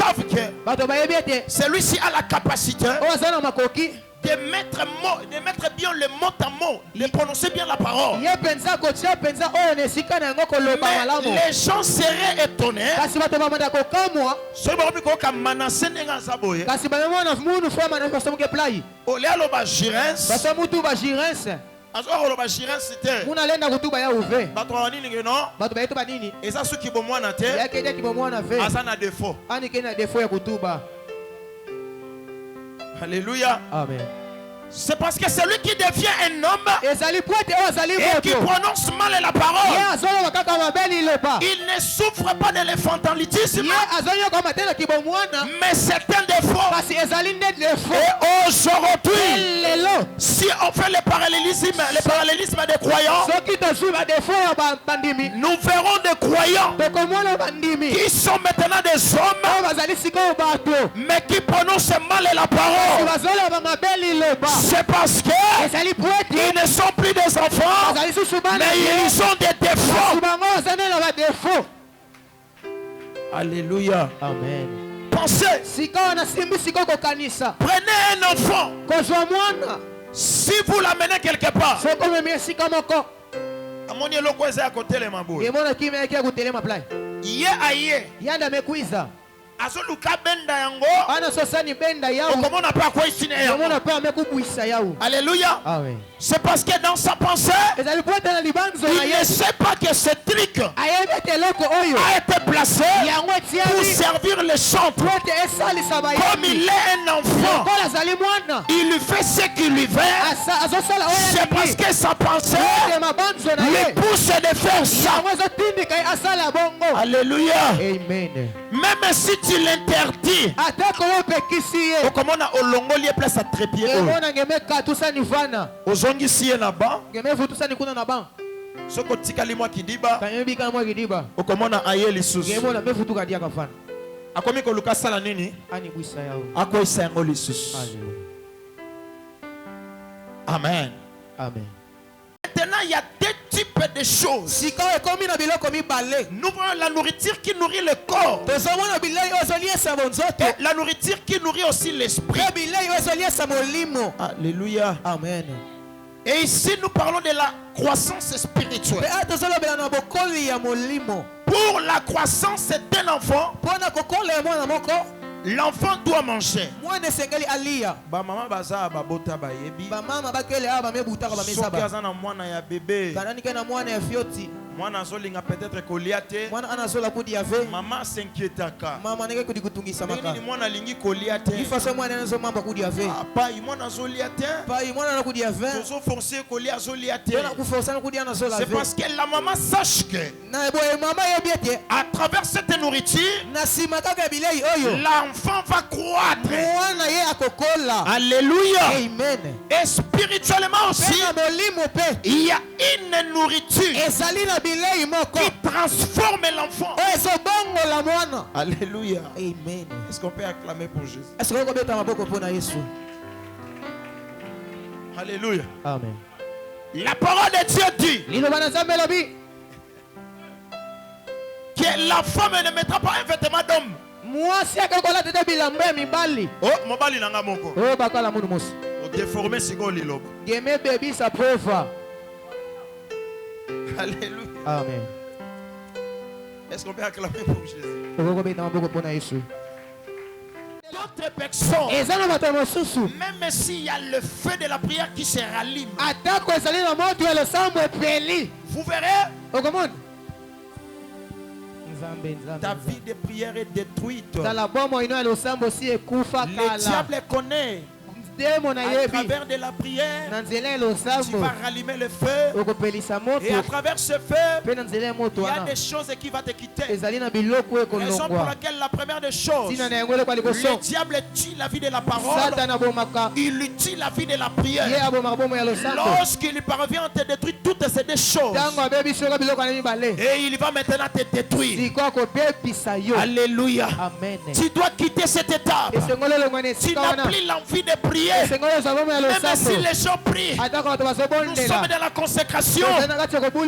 savent que celui-ci a la capacité de mettre bien le mot à mot, de prononcer bien la parole. Mais les gens seraient étonnés. Alléluia. Amen. C'est parce que celui qui devient un homme et qui prononce mal la parole, il ne souffre pas de l'enfantilisme, mais c'est un défaut. Et aujourd'hui, si on fait le parallélisme des croyants, nous verrons des croyants qui sont maintenant des hommes, mais qui prononcent mal la parole. C'est parce que ils ne sont plus des enfants, mais ils ont des défauts. Alléluia. Amen. Pensez. Prenez un enfant. Si vous l'amenez quelque part, alléluia. C'est parce que dans sa pensée, il ne sait pas que ce truc a été placé pour servir le chantre. Comme il est un enfant, il lui fait ce qu'il lui veut. C'est parce que sa pensée lui pousse de faire ça. Alléluia. Amen. Même si tu l'interdis, comment on a olongoli place à trépied. Ozongi siye na ba. Soko tikali mwa kidiba. Okomona aye lisusu. Akomi ko luka sala nini? Ako isa yango lisusu. Amen. Amen. Maintenant, il y a deux types de choses. Nous voyons la nourriture qui nourrit le corps. Et la nourriture qui nourrit aussi l'esprit. Alléluia. Amen. Et ici, nous parlons de la croissance spirituelle. Pour la croissance d'un enfant, l'enfant doit manger. Maman baza babota bayebi. Mwana zolinga peut-être koliate. Maman s'inquiétaka. Nini mwana lingi koliate. Papa mwana zoliate. Tozo forcer kolia zoliate. C'est parce que la maman sache que à travers cette nourriture, l'enfant va croître. Alléluia. Amen. Et spirituellement aussi, il y a une nourriture qui transforme l'enfant. Alléluia. Amen. Est-ce qu'on peut acclamer pour Jésus? Alléluia. Amen. La parole de Dieu dit que la femme ne mettra pas un vêtement d'homme. Oh, mobali nanga moko. O déformer siko liloba. Alléluia. Amen. Est-ce qu'on peut acclamer pour Jésus? D'autres personnes, même s'il y a le feu de la prière qui se rallume, vous verrez, ta vie de prière est détruite. Le diable connaît. À travers de la prière, tu vas rallumer le feu. Et à travers ce feu, il y a des choses qui vont te quitter. Raison pour laquelle la première des choses, le diable tue la vie de la parole. Il tue la vie de la prière. Lorsqu'il parvient à te détruire toutes ces deux choses, et il va maintenant te détruire. Alléluia. Amen. Tu dois quitter cette étape. Tu n'as plus l'envie de prier. prier, même si les gens prient, nous sommes dans la consécration.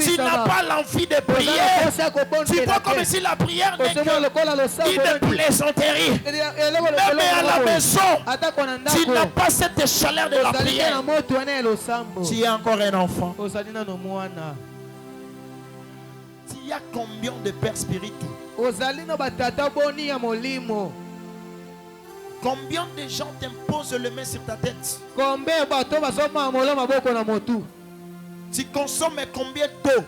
Tu n'as pas l'envie de prier. Tu vois comme si la prière n'est qu'une plaisanterie. Même à la maison, tu n'as pas cette chaleur de la prière. Tu es encore un enfant. Il y a combien de pères spirituels? Combien de gens t'imposent le main sur ta tête? Tu consommes combien d'eau?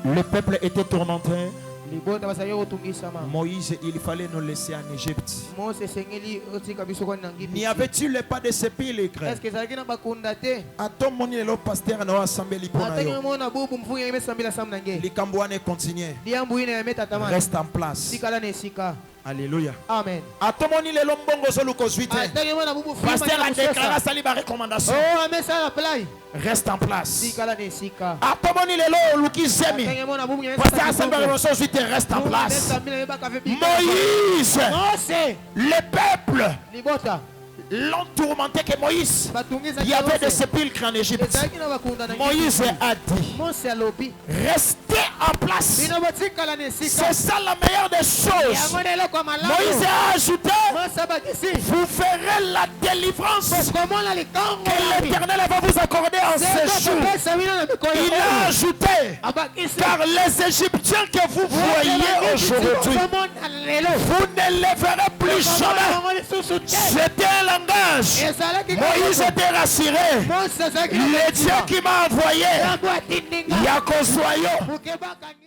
Le peuple était tourmenté. Moïse, il fallait nous laisser en Égypte. N'y avait-il pas de sépulcre? Atomoni le pasteur na assemblée pour les Cambouanais continuent. Reste en place. Alléluia. Amen. Atomoni le lombongo soluko suite. Pasteur a déclaré sa libre recommandation. Reste en place. Atomoni le lo lukisemi. Pasteur a sa libre recommandation. Reste en place. Moïse, le peuple l'ont tourmenté que Moïse. Il y avait des sépulcres en Égypte. Moïse a dit, restez en place. C'est ça la meilleure des choses. Moïse a ajouté, vous ferez la délivrance que l'Éternel va vous accorder en ce jour. Il a ajouté, car les Égyptiens que vous voyez aujourd'hui, vous ne les verrez plus jamais. C'était un langage. Moïse était rassuré. Le Dieu qui m'a envoyé, il y a qu'on soit.